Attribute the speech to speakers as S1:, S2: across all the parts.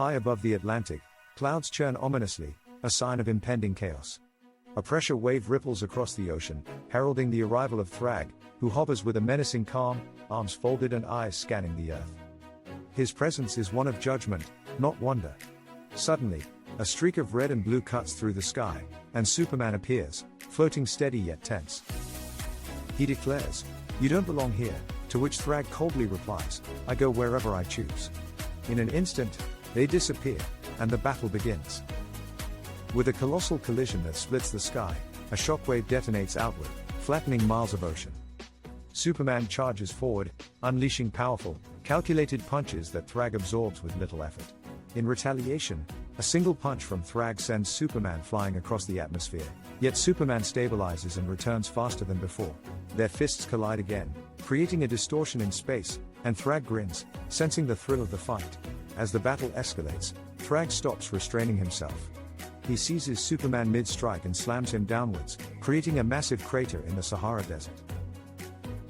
S1: High above the Atlantic, clouds churn ominously, a sign of impending chaos. A pressure wave ripples across the ocean, heralding the arrival of Thrag, who hovers with a menacing calm, arms folded and eyes scanning the earth. His presence is one of judgment, not wonder. Suddenly, a streak of red and blue cuts through the sky, and Superman appears, floating steady yet tense. He declares, "You don't belong here," to which Thrag coldly replies, "I go wherever I choose." In an instant, they disappear, and the battle begins. With a colossal collision that splits the sky, a shockwave detonates outward, flattening miles of ocean. Superman charges forward, unleashing powerful, calculated punches that Thrag absorbs with little effort. In retaliation, a single punch from Thrag sends Superman flying across the atmosphere, yet Superman stabilizes and returns faster than before. Their fists collide again, creating a distortion in space, and Thrag grins, sensing the thrill of the fight. As the battle escalates, Thrag stops restraining himself. He seizes Superman mid-strike and slams him downwards, creating a massive crater in the Sahara Desert.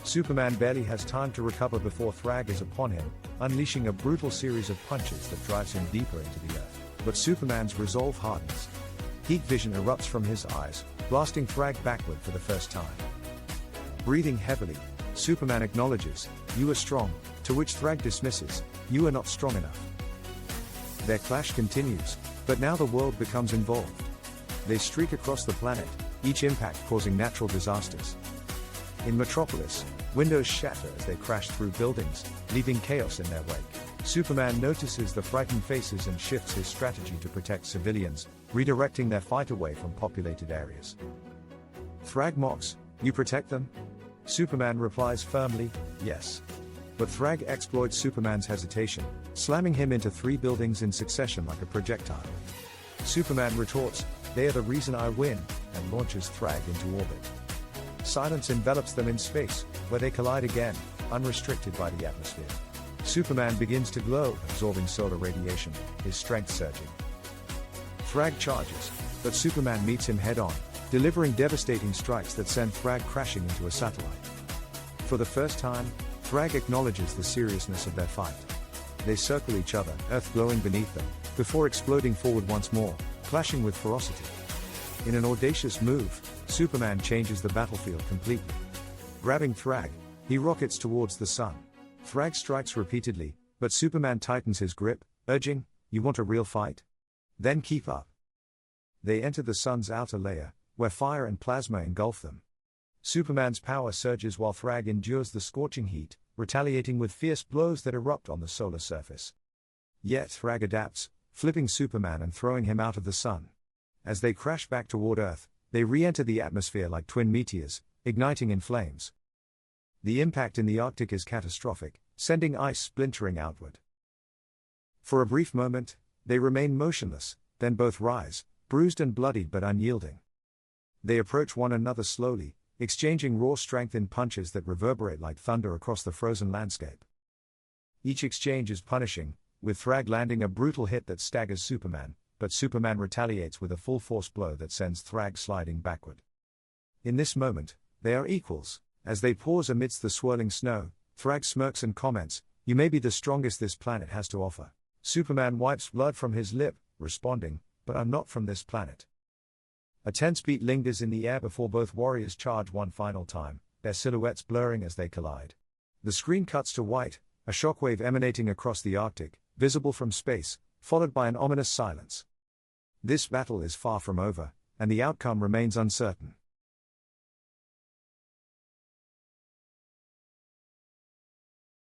S1: Superman barely has time to recover before Thrag is upon him, unleashing a brutal series of punches that drives him deeper into the earth. But Superman's resolve hardens. Heat vision erupts from his eyes, blasting Thrag backward for the first time. Breathing heavily, Superman acknowledges, "You are strong," to which Thrag dismisses, "You are not strong enough." Their clash continues, but now the world becomes involved. They streak across the planet, each impact causing natural disasters. In Metropolis, windows shatter as they crash through buildings, leaving chaos in their wake. Superman notices the frightened faces and shifts his strategy to protect civilians, redirecting their fight away from populated areas. Thrag mocks, "You protect them?" Superman replies firmly, "Yes." But Thrag exploits Superman's hesitation, slamming him into 3 buildings in succession like a projectile. Superman retorts, "They are the reason I win," and launches Thrag into orbit. Silence envelops them in space, where they collide again, unrestricted by the atmosphere. Superman begins to glow, absorbing solar radiation, his strength surging. Thrag charges, but Superman meets him head-on, delivering devastating strikes that send Thrag crashing into a satellite. For the first time, Thrag acknowledges the seriousness of their fight. They circle each other, Earth glowing beneath them, before exploding forward once more, clashing with ferocity. In an audacious move, Superman changes the battlefield completely. Grabbing Thrag, he rockets towards the sun. Thrag strikes repeatedly, but Superman tightens his grip, urging, "You want a real fight? Then keep up." They enter the sun's outer layer, where fire and plasma engulf them. Superman's power surges while Thrag endures the scorching heat, retaliating with fierce blows that erupt on the solar surface. Yet Thrag adapts, flipping Superman and throwing him out of the sun. As they crash back toward Earth, they re-enter the atmosphere like twin meteors, igniting in flames. The impact in the Arctic is catastrophic, sending ice splintering outward. For a brief moment, they remain motionless, then both rise, bruised and bloodied but unyielding. They approach one another slowly, exchanging raw strength in punches that reverberate like thunder across the frozen landscape. Each exchange is punishing, with Thrag landing a brutal hit that staggers Superman, but Superman retaliates with a full-force blow that sends Thrag sliding backward. In this moment, they are equals. As they pause amidst the swirling snow, Thrag smirks and comments, "You may be the strongest this planet has to offer." Superman wipes blood from his lip, responding, "But I'm not from this planet." A tense beat lingers in the air before both warriors charge one final time, their silhouettes blurring as they collide. The screen cuts to white, a shockwave emanating across the Arctic, visible from space, followed by an ominous silence. This battle is far from over, and the outcome remains uncertain.